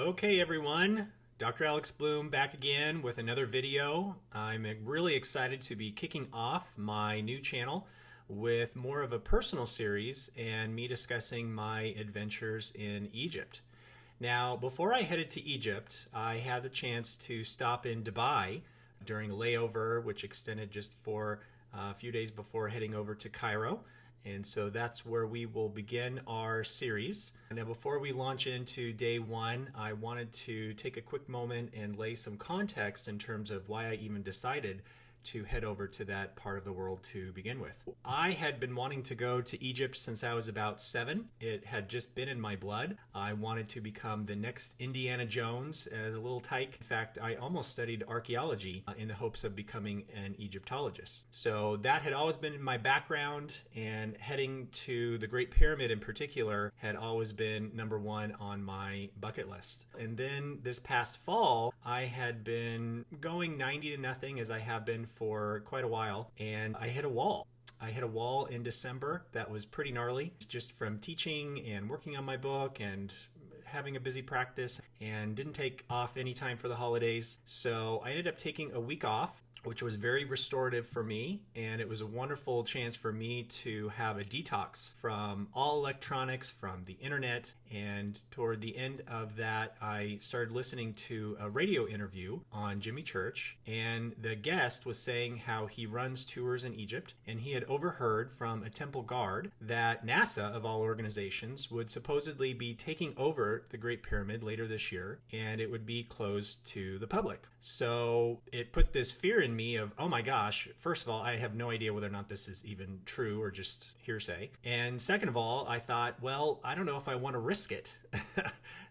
Okay, everyone. Dr. Alex Bloom back again with another video. I'm really excited to be kicking off my new channel with more of a personal series and me discussing my adventures in Egypt. Now, before I headed to Egypt, I had the chance to stop in Dubai during a layover, which extended just for a few days before heading over to Cairo. And so that's where we will begin our series. Now, before we launch into day one, I wanted to take a quick moment and lay some context in terms of why I even decided to head over to that part of the world to begin with. I had been wanting to go to Egypt since I was about 7. It had just been in my blood. I wanted to become the next Indiana Jones as a little tyke. In fact, I almost studied archaeology in the hopes of becoming an Egyptologist. So that had always been in my background, and heading to the Great Pyramid in particular had always been number one on my bucket list. And then this past fall, I had been going 90 to nothing, as I have been for quite a while, and I hit a wall. I hit a wall in December that was pretty gnarly, just from teaching and working on my book and having a busy practice, and didn't take off any time for the holidays. So I ended up taking a week off, which was very restorative for me, and it was a wonderful chance for me to have a detox from all electronics, from the internet. And toward the end of that, I started listening to a radio interview on Jimmy Church, and the guest was saying how he runs tours in Egypt, and he had overheard from a temple guard that NASA, of all organizations, would supposedly be taking over the Great Pyramid later this year, and it would be closed to the public. So it put this fear in me of, oh my gosh, first of all, I have no idea whether or not this is even true or just hearsay. And second of all, I thought, well, I don't know if I want to risk it.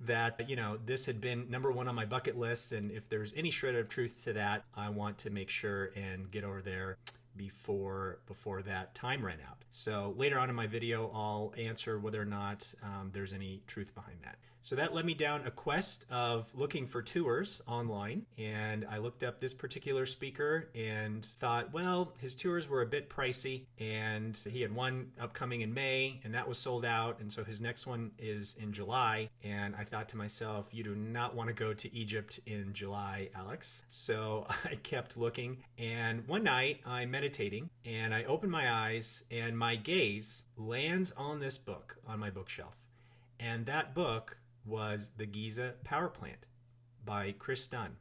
That, this had been number one on my bucket list, and if there's any shred of truth to that, I want to make sure and get over there before that time ran out. So later on in my video, I'll answer whether or not there's any truth behind that. So that led me down a quest of looking for tours online, and I looked up this particular speaker and thought, well, his tours were a bit pricey, and he had one upcoming in May, and that was sold out, and so his next one is in July. And I thought to myself, you do not want to go to Egypt in July, Alex. So I kept looking, and one night I'm meditating, and I open my eyes, and my gaze lands on this book on my bookshelf. And that book was The Giza Power Plant by Chris Dunn.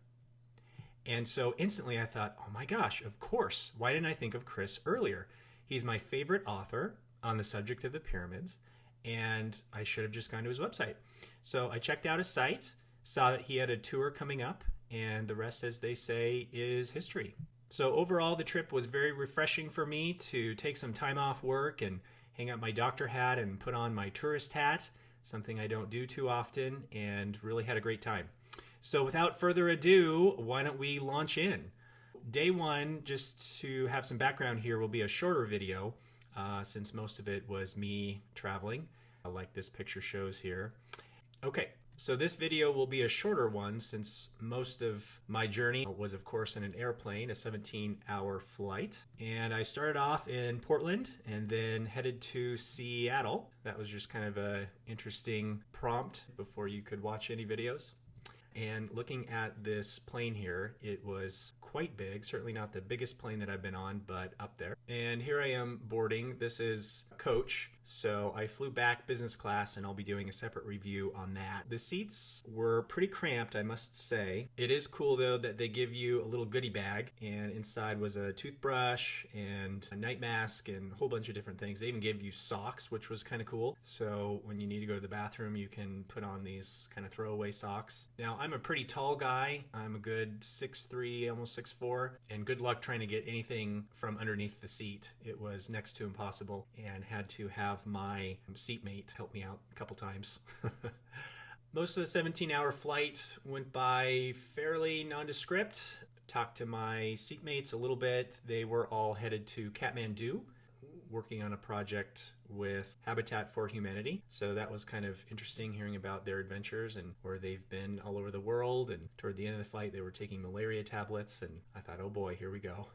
And so instantly I thought, oh my gosh, of course. Why didn't I think of Chris earlier? He's my favorite author on the subject of the pyramids, and I should have just gone to his website. So I checked out his site, saw that he had a tour coming up, and the rest, as they say, is history. So overall, the trip was very refreshing for me to take some time off work and hang up my doctor hat and put on my tourist hat, something I don't do too often, and really had a great time. So without further ado, why don't we launch in? Day one, just to have some background here, will be a shorter video since most of it was me traveling, like this picture shows here. Okay. So this video will be a shorter one since most of my journey was, of course, in an airplane, a 17-hour flight. And I started off in Portland and then headed to Seattle. That was just kind of an interesting prompt before you could watch any videos. And looking at this plane here, it was quite big, certainly not the biggest plane that I've been on, but up there. And here I am boarding. This is coach. So I flew back business class, and I'll be doing a separate review on that. The seats were pretty cramped, I must say. It is cool, though, that they give you a little goodie bag, and inside was a toothbrush and a night mask and a whole bunch of different things. They even gave you socks, which was kind of cool. So when you need to go to the bathroom, you can put on these kind of throwaway socks. Now, I'm a pretty tall guy. I'm a good 6'3", almost 6'4", and good luck trying to get anything from underneath the seat. It was next to impossible, and had to have my seatmate help me out a couple times. Most of the 17-hour flight went by fairly nondescript. Talked to my seatmates a little bit. They were all headed to Kathmandu, working on a project with Habitat for Humanity. So that was kind of interesting hearing about their adventures and where they've been all over the world. And toward the end of the flight, they were taking malaria tablets, and I thought, oh boy, here we go.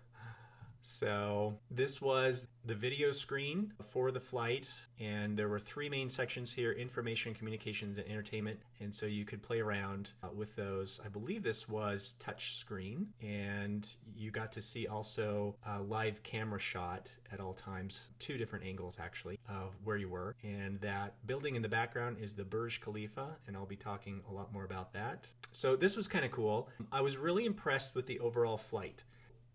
So this was the video screen for the flight, and there were three main sections here: information, communications, and entertainment. And so you could play around with those. I believe this was touch screen, and you got to see also a live camera shot at all times, two different angles actually of where you were. And that building in the background is the Burj Khalifa, and I'll be talking a lot more about that. So this was kind of cool. I was really impressed with the overall flight.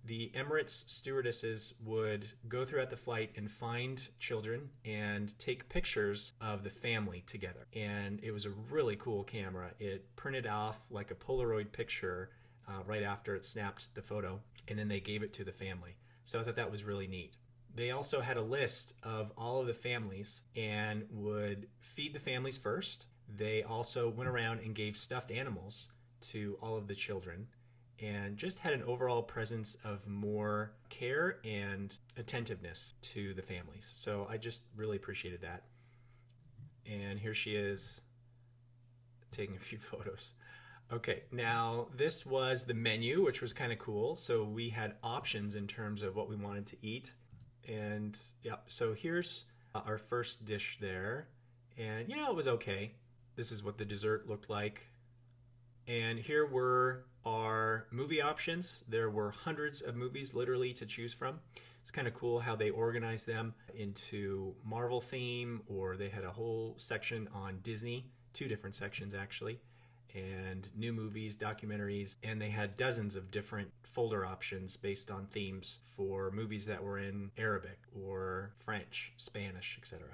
The Emirates stewardesses would go throughout the flight and find children and take pictures of the family together. And it was a really cool camera. It printed off like a Polaroid picture right after it snapped the photo, and then they gave it to the family. So I thought that was really neat. They also had a list of all of the families and would feed the families first. They also went around and gave stuffed animals to all of the children, and just had an overall presence of more care and attentiveness to the families. So I just really appreciated that. And here she is taking a few photos. Okay, now this was the menu, which was kind of cool. So we had options in terms of what we wanted to eat. And yeah, so here's our first dish there. And you know, it was okay. This is what the dessert looked like. And here were our movie options. There were hundreds of movies literally to choose from. It's kind of cool how they organized them into Marvel theme, or they had a whole section on Disney, two different sections actually, and new movies, documentaries, and they had dozens of different folder options based on themes for movies that were in Arabic or French, Spanish, etc.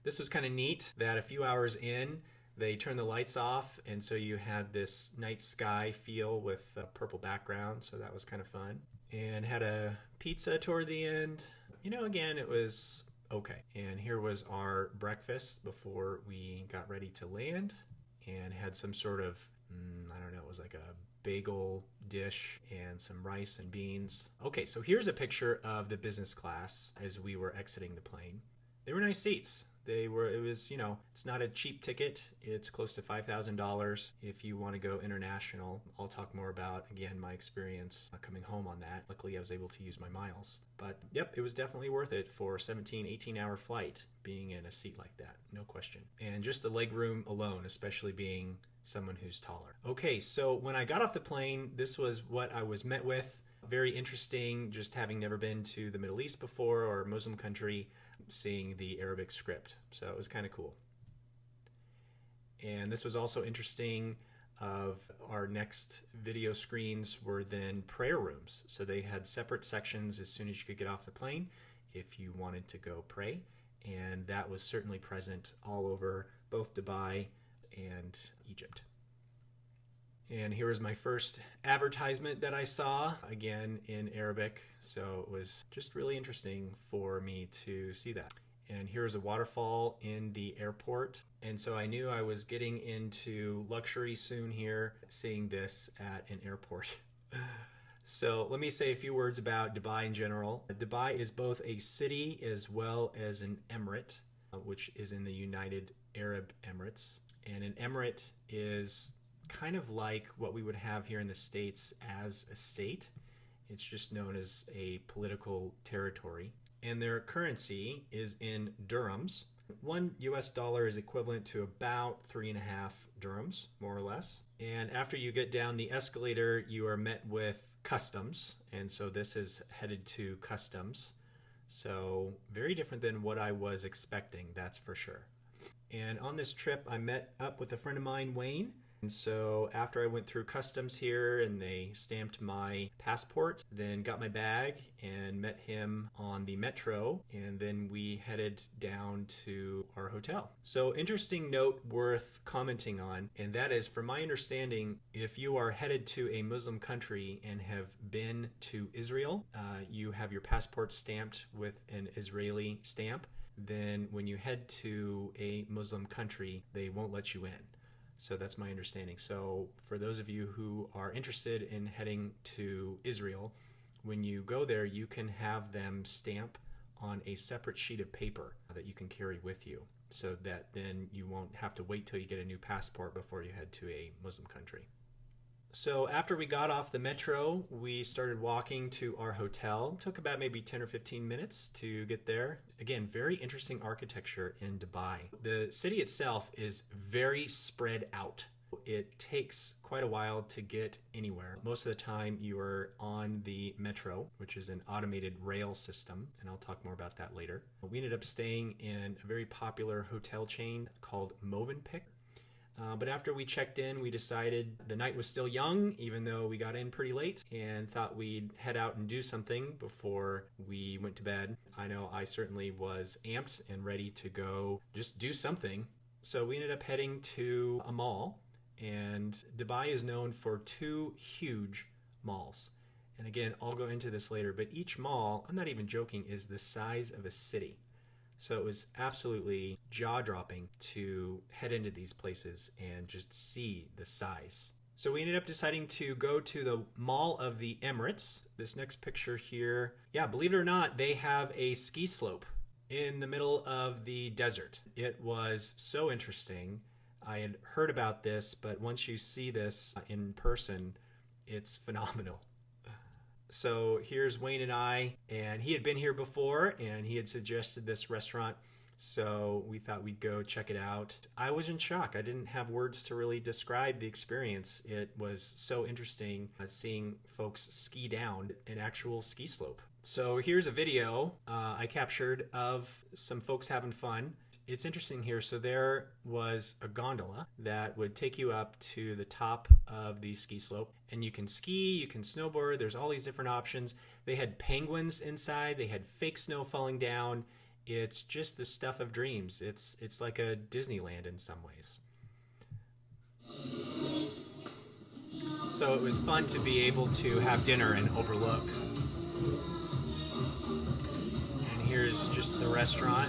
This was kind of neat that a few hours in, they turned the lights off, and so you had this night sky feel with a purple background, so that was kind of fun. And had a pizza toward the end. You know, again, it was okay. And here was our breakfast before we got ready to land, and had some sort of, I don't know, it was like a bagel dish and some rice and beans. Okay, so here's a picture of the business class as we were exiting the plane. They were nice seats. It was, you know, it's not a cheap ticket. It's close to $5,000 if you want to go international. I'll talk more about, again, my experience coming home on that. Luckily, I was able to use my miles. But yep, it was definitely worth it for a 17, 18-hour flight being in a seat like that, no question. And just the leg room alone, especially being someone who's taller. Okay, so when I got off the plane, this was what I was met with. Very interesting, just having never been to the Middle East before or a Muslim country, seeing the Arabic script. So it was kind of cool. And this was also interesting. Of our next video screens were then prayer rooms. So they had separate sections as soon as you could get off the plane if you wanted to go pray. And that was certainly present all over both Dubai and Egypt. And here was my first advertisement that I saw, again in Arabic. So it was just really interesting for me to see that. And here's a waterfall in the airport. And so I knew I was getting into luxury soon here, seeing this at an airport. So let me say a few words about Dubai in general. Dubai is both a city as well as an emirate, which is in the United Arab Emirates. And an emirate is kind of like what we would have here in the States as a state. It's just known as a political territory. And their currency is in dirhams. $1 is equivalent to about 3.5 dirhams, more or less. And after you get down the escalator, you are met with customs. And so this is headed to customs. So very different than what I was expecting, that's for sure. And on this trip, I met up with a friend of mine, Wayne. And so after I went through customs here and they stamped my passport, then got my bag and met him on the metro, and then we headed down to our hotel. So interesting note worth commenting on, and that is, from my understanding, if you are headed to a Muslim country and have been to Israel, you have your passport stamped with an Israeli stamp, then when you head to a Muslim country, they won't let you in. So that's my understanding. So for those of you who are interested in heading to Israel, when you go there, you can have them stamp on a separate sheet of paper that you can carry with you, so that then you won't have to wait till you get a new passport before you head to a Muslim country. So after we got off the metro, we started walking to our hotel. Took about maybe 10 or 15 minutes to get there. Again, very interesting architecture in Dubai. The city itself is very spread out. It takes quite a while to get anywhere. Most of the time you are on the metro, which is an automated rail system, and I'll talk more about that later. We ended up staying in a very popular hotel chain called Movenpick. But after we checked in, we decided the night was still young, even though we got in pretty late, and thought we'd head out and do something before we went to bed. I know I certainly was amped and ready to go just do something. So we ended up heading to a mall, and Dubai is known for two huge malls. And again, I'll go into this later, but each mall, I'm not even joking, is the size of a city. So it was absolutely jaw-dropping to head into these places and just see the size. So we ended up deciding to go to the Mall of the Emirates. This next picture here, yeah, believe it or not, they have a ski slope in the middle of the desert. It was so interesting. I had heard about this, but once you see this in person, it's phenomenal. So here's Wayne and I, and he had been here before, and he had suggested this restaurant, so we thought we'd go check it out. I was in shock. I didn't have words to really describe the experience. It was so interesting seeing folks ski down an actual ski slope. So here's a video I captured of some folks having fun. It's interesting here. So there was a gondola that would take you up to the top of the ski slope, and you can ski, you can snowboard. There's all these different options. They had penguins inside. They had fake snow falling down. It's just the stuff of dreams. It's like a Disneyland in some ways. So it was fun to be able to have dinner and overlook. And here's just the restaurant.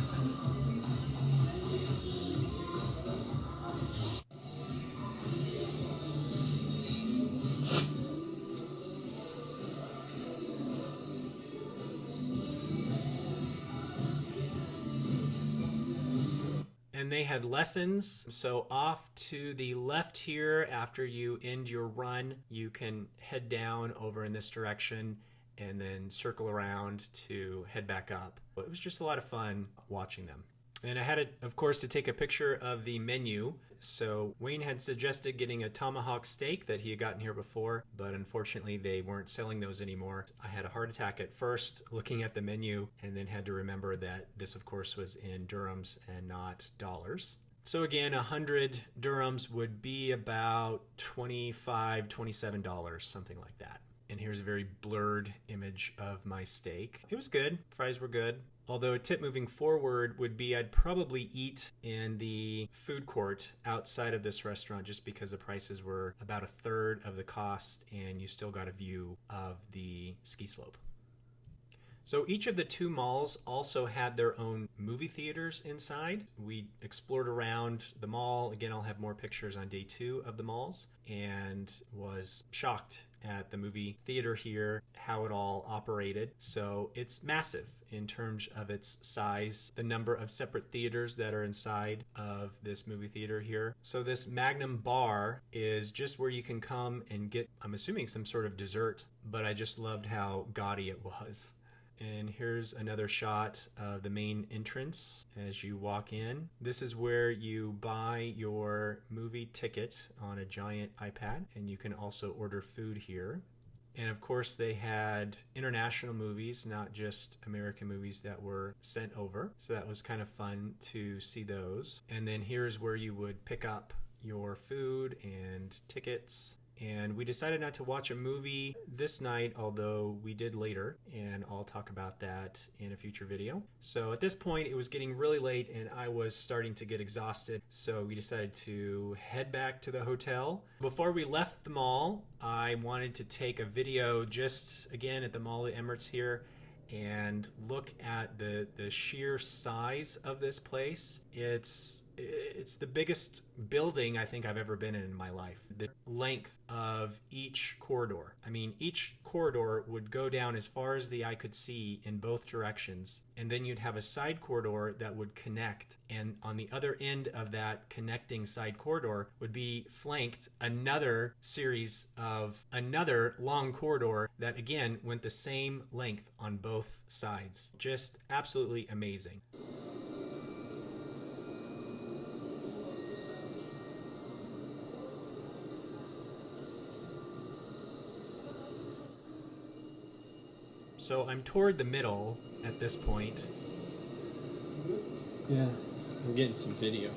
And they had lessons. So off to the left here, after you end your run, you can head down over in this direction and then circle around to head back up. It was just a lot of fun watching them. And I had, of course, to take a picture of the menu. So Wayne had suggested getting a tomahawk steak that he had gotten here before, but unfortunately they weren't selling those anymore. I had a heart attack at first looking at the menu, and then had to remember that this, of course, was in dirhams and not dollars. So again, 100 dirhams would be about $25, $27, something like that. And here's a very blurred image of my steak. It was good. Fries were good. Although a tip moving forward would be I'd probably eat in the food court outside of this restaurant, just because the prices were about a third of the cost and you still got a view of the ski slope. So each of the two malls also had their own movie theaters inside. We explored around the mall. Again, I'll have more pictures on day 2 of the malls, and was shocked at the movie theater here, how it all operated. So it's massive in terms of its size, the number of separate theaters that are inside of this movie theater here. So this Magnum bar is just where you can come and get, I'm assuming, some sort of dessert, but I just loved how gaudy it was. And here's another shot of the main entrance as you walk in. This is where you buy your movie ticket on a giant iPad, and you can also order food here. And of course they had international movies, not just American movies that were sent over. So that was kind of fun to see those. And then here's where you would pick up your food and tickets. And we decided not to watch a movie this night, although we did later, and I'll talk about that in a future video. So at this point, it was getting really late and I was starting to get exhausted, so we decided to head back to the hotel. Before we left the mall, I wanted to take a video just, again, at the Mall of the Emirates here and look at the sheer size of this place. It's it's the biggest building I think I've ever been in my life. The length of each corridor. I mean, each corridor would go down as far as the eye could see in both directions. And then you'd have a side corridor that would connect. And on the other end of that connecting side corridor would be flanked another series of another long corridor that again went the same length on both sides. Just absolutely amazing. So I'm toward the middle at this point. Yeah, I'm getting some video.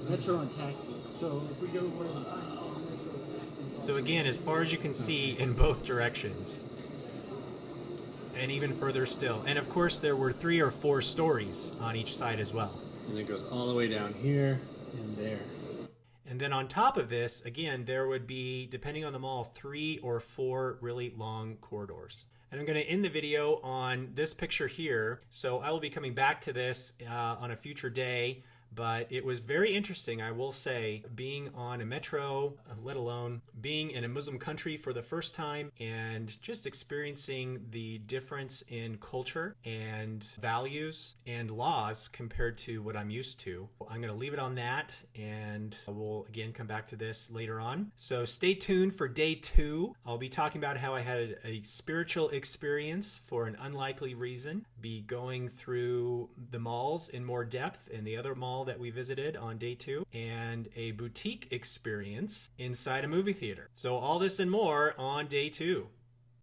Metro and taxi. So if we go where the sign is Metro and taxi. So again, as far as you can see in both directions. And even further still. And of course there were 3 or 4 stories on each side as well. And it goes all the way down here and there. And then on top of this, again, there would be, depending on the mall, 3 or 4 really long corridors. And I'm going to end the video on this picture here. So I will be coming back to this on a future day. But it was very interesting, I will say, being on a metro, let alone being in a Muslim country for the first time and just experiencing the difference in culture and values and laws compared to what I'm used to. I'm going to leave it on that, and we'll again come back to this later on. So stay tuned for day 2. I'll be talking about how I had a spiritual experience for an unlikely reason, be going through the malls in more depth and the other mall that we visited on day 2, and a boutique experience inside a movie theater. So all this and more on day 2.